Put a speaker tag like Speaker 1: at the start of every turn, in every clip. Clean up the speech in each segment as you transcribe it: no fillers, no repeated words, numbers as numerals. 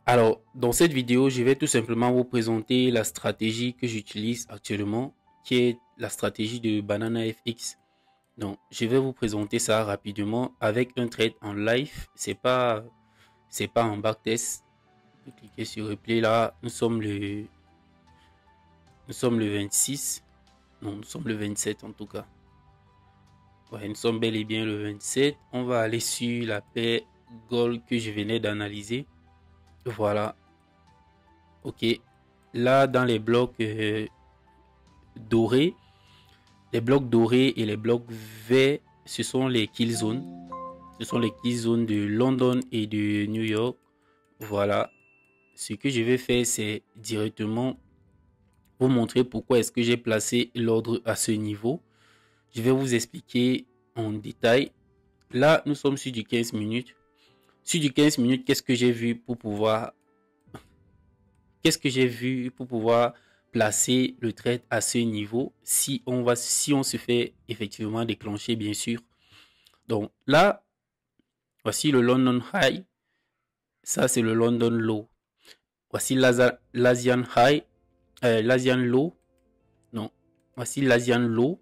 Speaker 1: Alors, dans cette vidéo, je vais tout simplement vous présenter la stratégie que j'utilise actuellement, qui est la stratégie de Banana FX. Donc, je vais vous présenter ça rapidement avec un trade en live. C'est pas en backtest. Vous cliquez sur replay là. Nous sommes le 26. Non, nous sommes le 27 en tout cas. Ouais, nous sommes bel et bien le 27. On va aller sur la paire Gold que je venais d'analyser. Voilà. Ok. Là, dans les blocs dorés, les blocs dorés et les blocs verts, ce sont les kill zones. Ce sont les kill zones de London et de New York. Voilà. Ce que je vais faire, c'est directement vous montrer pourquoi est-ce que j'ai placé l'ordre à ce niveau. Je vais vous expliquer en détail. Là, nous sommes sur du 15 minutes. Sur du 15 minutes, qu'est-ce que j'ai vu pour pouvoir placer le trade à ce niveau si on se fait effectivement déclencher, bien sûr. Donc là, voici le London High. Ça, c'est le London Low. Voici l'Asian High, l'Asian Low. Non, voici l'Asian Low.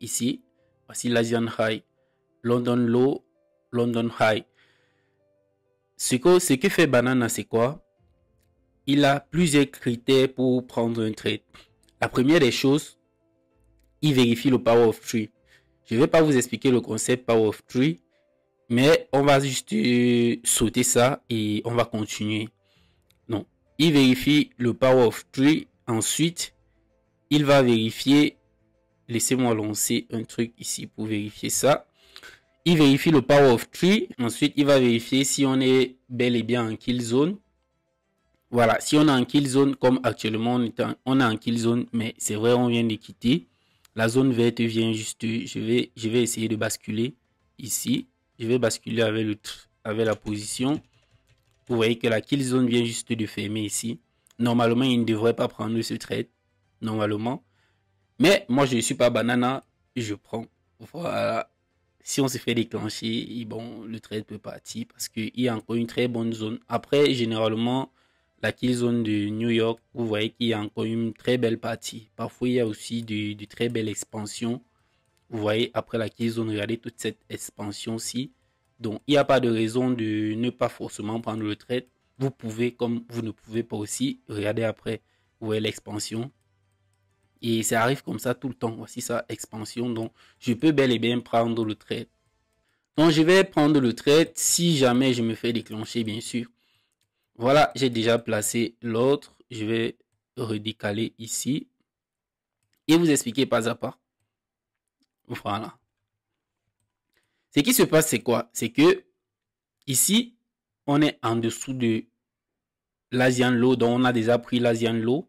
Speaker 1: Ici, voici l'Asian High. London Low, London High. Ce que fait Banana, c'est quoi? Il a plusieurs critères pour prendre un trade. La première des choses, il vérifie le Power of Three. Je ne vais pas vous expliquer le concept Power of Three, mais on va juste sauter ça et on va continuer. Non, il vérifie le Power of Three. Ensuite, il va vérifier, laissez-moi lancer un truc ici pour vérifier ça. Il vérifie le Power of Three. Ensuite, il va vérifier si on est bel et bien en kill zone. Voilà, si on est en kill zone, comme actuellement on est en kill zone, mais c'est vrai, on vient de quitter. La zone verte vient juste, je vais essayer de basculer ici. Je vais basculer avec la position. Vous voyez que la kill zone vient juste de fermer ici. Normalement, il ne devrait pas prendre ce trade. Normalement. Mais moi, je ne suis pas banana. Je prends. Voilà. Si on se fait déclencher, bon, le trade peut partir parce qu'il y a encore une très bonne zone. Après, généralement, la kill zone de New York, vous voyez qu'il y a encore une très belle partie. Parfois, il y a aussi de très belles expansions. Vous voyez, après la kill zone, regardez toute cette expansion-ci. Donc, il n'y a pas de raison de ne pas forcément prendre le trade. Vous pouvez, comme vous ne pouvez pas aussi, regarder après. Vous voyez l'expansion. Et ça arrive comme ça tout le temps. Voici ça, expansion. Donc, je peux bel et bien prendre le trade. Donc, je vais prendre le trade si jamais je me fais déclencher, bien sûr. Voilà, j'ai déjà placé l'autre. Je vais redécaler ici. Et vous expliquer pas à pas. Voilà. Ce qui se passe, c'est quoi? C'est que ici, on est en dessous de l'Asian Low. Donc, on a déjà pris l'Asian Low.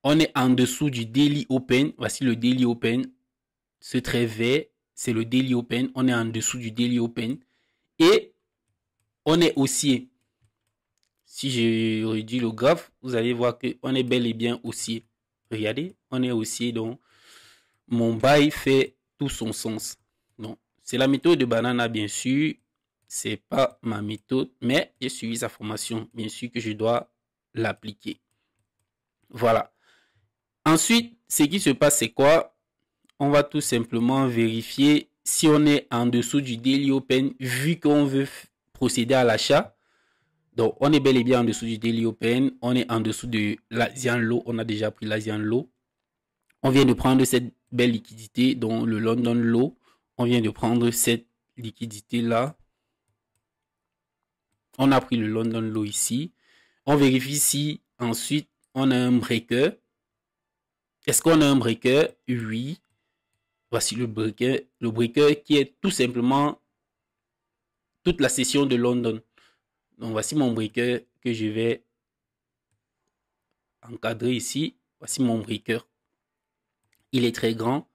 Speaker 1: On est en dessous du Daily Open. Voici le Daily Open. Ce trait vert, c'est le Daily Open. On est en dessous du Daily Open. Et on est haussier. Si je réduis le graphe, vous allez voir qu'on est bel et bien haussier. Regardez, on est haussier. Donc, mon buy fait tout son sens. Donc, c'est la méthode de Banana, bien sûr. C'est pas ma méthode, mais j'ai suivi sa formation. Bien sûr que je dois l'appliquer. Voilà. Ensuite, ce qui se passe, c'est quoi? On va tout simplement vérifier si on est en dessous du Daily Open, vu qu'on veut procéder à l'achat. Donc, on est bel et bien en dessous du Daily Open. On est en dessous de l'Asian Low. On a déjà pris l'Asian Low. On vient de prendre cette belle liquidité, donc le London Low. On vient de prendre cette liquidité-là. On a pris le London Low ici. On vérifie si ensuite on a un breaker. Est-ce qu'on a un breaker? Oui. Voici le breaker. Le breaker qui est tout simplement toute la session de London. Donc voici mon breaker que je vais encadrer ici. Voici mon breaker. Il est très grand.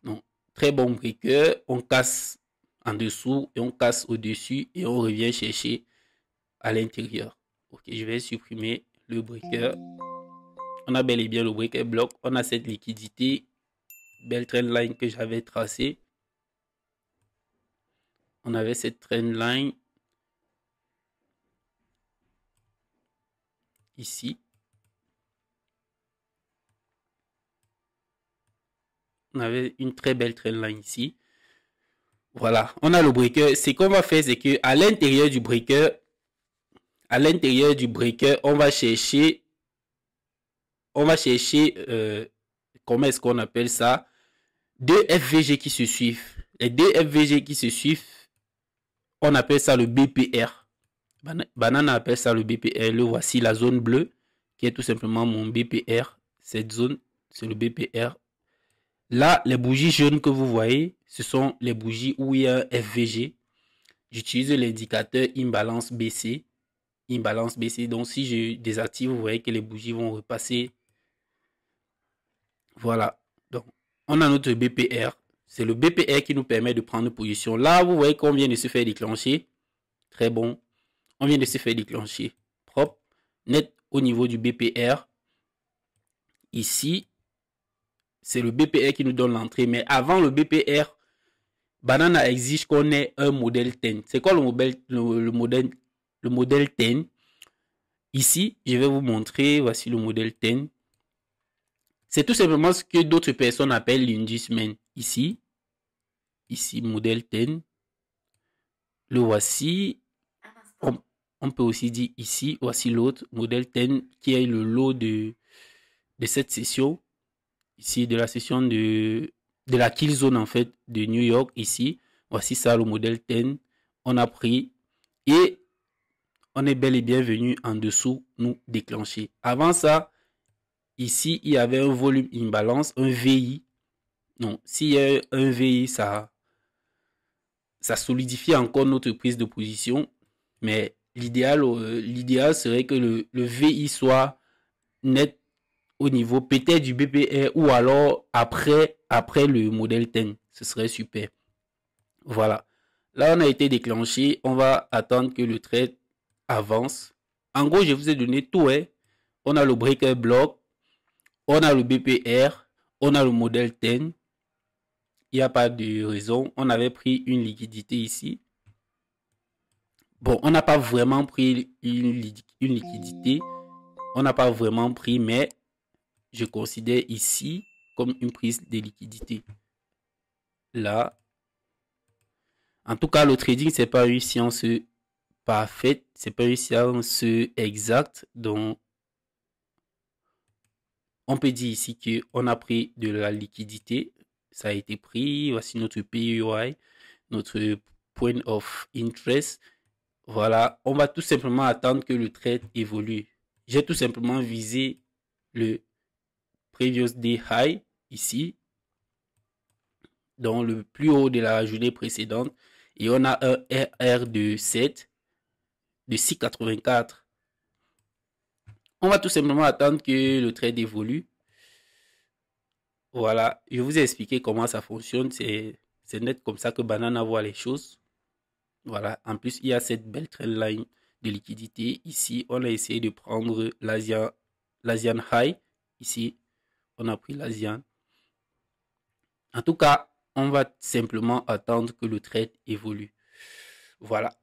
Speaker 1: Donc, très bon breaker. On casse en dessous et on casse au-dessus et on revient chercher à l'intérieur. Ok, je vais supprimer le breaker. On a bel et bien le breaker bloc. On a cette liquidité. Belle trendline que j'avais tracée. On avait cette trendline. ici. On avait une très belle trendline ici. Voilà, on a le breaker. Ce qu'on va faire, c'est que à l'intérieur du breaker, on va chercher, comment est-ce qu'on appelle ça? Deux FVG qui se suivent. Les deux FVG qui se suivent, on appelle ça le BPR. Banana appelle ça le BPR. Le voici, la zone bleue, qui est tout simplement mon BPR. Cette zone, c'est le BPR. Là, les bougies jaunes que vous voyez, ce sont les bougies où il y a un FVG. J'utilise l'indicateur imbalance BC. Imbalance BC. Donc, si je désactive, vous voyez que les bougies vont repasser. Voilà. Donc, on a notre BPR. C'est le BPR qui nous permet de prendre position. Là, vous voyez qu'on vient de se faire déclencher. Très bon. On vient de se faire déclencher. Propre. Net au niveau du BPR. Ici, c'est le BPR qui nous donne l'entrée. Mais avant le BPR, Banana exige qu'on ait un modèle 10. C'est quoi le modèle 10? Ici, je vais vous montrer. Voici le modèle 10. C'est tout simplement ce que d'autres personnes appellent l'inducement. Ici, modèle 10. Le voici. On peut aussi dire ici, voici l'autre, modèle 10, qui est le lot de cette session. Ici, de la session de la kill zone, en fait, de New York. Ici, voici ça, le modèle 10. On a pris et on est bel et bien venu en dessous nous déclencher. Avant ça, ici, il y avait un volume imbalance, un VI. Non, s'il y a un VI, ça solidifie encore notre prise de position. Mais l'idéal serait que le VI soit net au niveau peut-être du BPR ou alors après le modèle 10. Ce serait super. Voilà. Là, on a été déclenché. On va attendre que le trade avance. En gros, je vous ai donné tout. Hein. On a le breaker block. On a le BPR. On a le modèle 10. Il n'y a pas de raison. On avait pris une liquidité ici. Bon, on n'a pas vraiment pris une liquidité. On n'a pas vraiment pris, mais je considère ici comme une prise de liquidité. Là. En tout cas, le trading, c'est pas une science parfaite. C'est pas une science exacte. Donc, on peut dire ici qu'on a pris de la liquidité. Ça a été pris. Voici notre PEY, notre point of interest. Voilà, on va tout simplement attendre que le trade évolue. J'ai tout simplement visé le previous day high ici, dans le plus haut de la journée précédente. Et on a un RR de 7, de 6,84. On va tout simplement attendre que le trade évolue. Voilà, je vous ai expliqué comment ça fonctionne. C'est net comme ça que Banana voit les choses. Voilà, en plus, il y a cette belle trendline de liquidité. Ici, on a essayé de prendre l'Asian High. Ici, on a pris l'Asian. En tout cas, on va simplement attendre que le trade évolue. Voilà.